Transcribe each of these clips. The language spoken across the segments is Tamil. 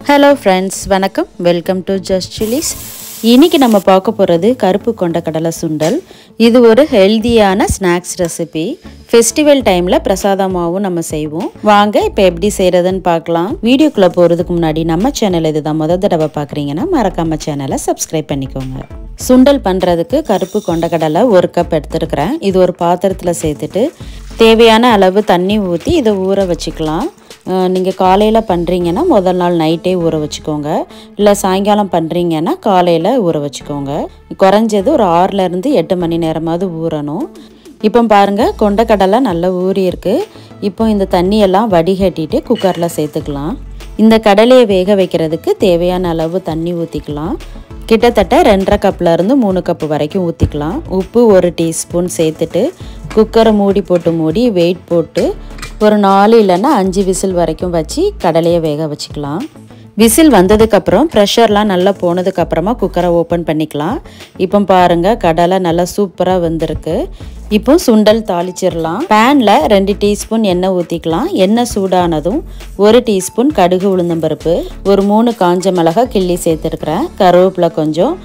Hello friends, வணக்கம். Welcome to Just Chilies. இன்னைக்கு நம்ம பார்க்க போறது கருப்பு கொண்டக்கடலை சுண்டல். இது ஒரு ஹெல்தியான ஸ்நாக்ஸ் ரெசிபி. ஃபெஸ்டிவல் டைம்ல பிரசாதமாவும் நம்ம செய்வோம். வாங்க இப்போ எப்படி செய்யறதுன்னு பார்க்கலாம். வீடியோக்குள்ள போறதுக்கு முன்னாடி நம்ம சேனல் இதுதான் முதல் தடவை பார்க்கறீங்கன்னா மறக்காம சேனலை சப்ஸ்கிரைப் பண்ணிக்கோங்க. சுண்டல் பண்றதுக்கு கருப்பு கொண்டக்கடலை 1 கப் எடுத்துக்கிறேன். இது ஒரு பாத்திரத்துல சேர்த்துட்டு தேவையான அளவு தண்ணி ஊற்றி இதை ஊற வச்சுக்கலாம். நீங்கள் காலையில் பண்ணுறீங்கன்னா முதல் நாள் நைட்டே ஊற வச்சுக்கோங்க. இல்லை சாயங்காலம் பண்ணுறீங்கன்னா காலையில் ஊற வச்சுக்கோங்க. குறைஞ்சது ஒரு 6லேருந்து 8 மணி நேரமாவது ஊறணும். இப்போ பாருங்கள், கொண்டக்கடலை நல்லா ஊறி இருக்குது. இப்போ இந்த தண்ணியெல்லாம் வடிகட்டிட்டு குக்கரில் சேர்த்துக்கலாம். இந்த கடலையை வேக வைக்கிறதுக்கு தேவையான அளவு தண்ணி ஊற்றிக்கலாம். கிட்டத்தட்ட 2.5 கப்லேருந்து 3 கப் வரைக்கும் ஊற்றிக்கலாம். உப்பு 1 டீஸ்பூன் சேர்த்துட்டு குக்கரை மூடி வெயிட் போட்டு ஒரு 4 இல்லைன்னா 5 விசில் வரைக்கும் வச்சு கடலையை வேக வச்சுக்கலாம். விசில் வந்ததுக்கப்புறம் ப்ரெஷர்லாம் நல்லா போனதுக்கப்புறமா குக்கரை ஓப்பன் பண்ணிக்கலாம். இப்போ பாருங்கள், கடலை நல்லா சூப்பராக வந்திருக்கு. இப்போ சுண்டல் தாளிச்சிடலாம். பேனில் 2 டீஸ்பூன் எண்ணெய் ஊற்றிக்கலாம். எண்ணெய் சூடானதும் 1 டீஸ்பூன் கடுகு உளுந்தம்பருப்பு, ஒரு 3 காஞ்ச மிளகாய் கிள்ளி சேர்த்துருக்குறேன். கருவேப்பிலை கொஞ்சம்,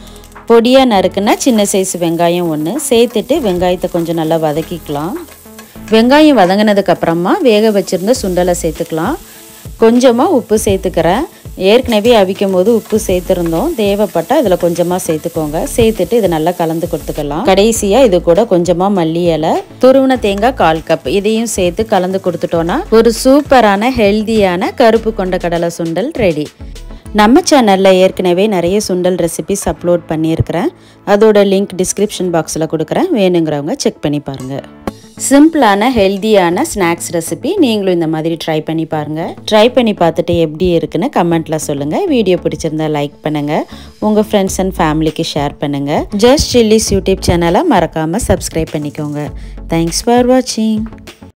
பொடியாக நறுக்குன்னா சின்ன சைஸ் வெங்காயம் 1 சேர்த்துட்டு வெங்காயத்தை கொஞ்சம் நல்லா வதக்கிக்கலாம். வெங்காயம் வதங்கினதுக்கு அப்புறமா வேக வச்சுருந்த சுண்டலை சேர்த்துக்கலாம். கொஞ்சமாக உப்பு சேர்த்துக்கிறேன். ஏற்கனவே அவிக்கும் போது உப்பு சேர்த்துருந்தோம். தேவைப்பட்டால் இதில் கொஞ்சமாக சேர்த்துக்கோங்க. சேர்த்துட்டு இதை நல்லா கலந்து கொடுத்துக்கலாம். கடைசியாக இது கூட கொஞ்சமாக மல்லி இலை, துருவின தேங்காய் 1/4 கப் இதையும் சேர்த்து கலந்து கொடுத்துட்டோன்னா ஒரு சூப்பரான ஹெல்தியான கருப்பு கொண்டக்கடலை சுண்டல் ரெடி. நம்ம சேனலில் ஏற்கனவே நிறைய சுண்டல் ரெசிபிஸ் அப்லோட் பண்ணியிருக்கிறேன். அதோட லிங்க் டிஸ்கிரிப்ஷன் பாக்ஸில் கொடுக்குறேன். வேணுங்கிறவங்க செக் பண்ணி பாருங்கள். சிம்பிளான ஹெல்தியான ஸ்நாக்ஸ் ரெசிபி நீங்களும் இந்த மாதிரி ட்ரை பண்ணி பாருங்கள். ட்ரை பண்ணி பார்த்துட்டு எப்படி இருக்குன்னு கமெண்ட்டில் சொல்லுங்கள். வீடியோ பிடிச்சிருந்தா லைக் பண்ணுங்கள். உங்கள் ஃப்ரெண்ட்ஸ் அண்ட் ஃபேமிலிக்கு ஷேர் பண்ணுங்கள். ஜஸ்ட் சில்லிஸ் யூடியூப் சேனலை மறக்காமல் சப்ஸ்கிரைப் பண்ணிக்கோங்க. தேங்க்ஸ் ஃபார் வாட்சிங்.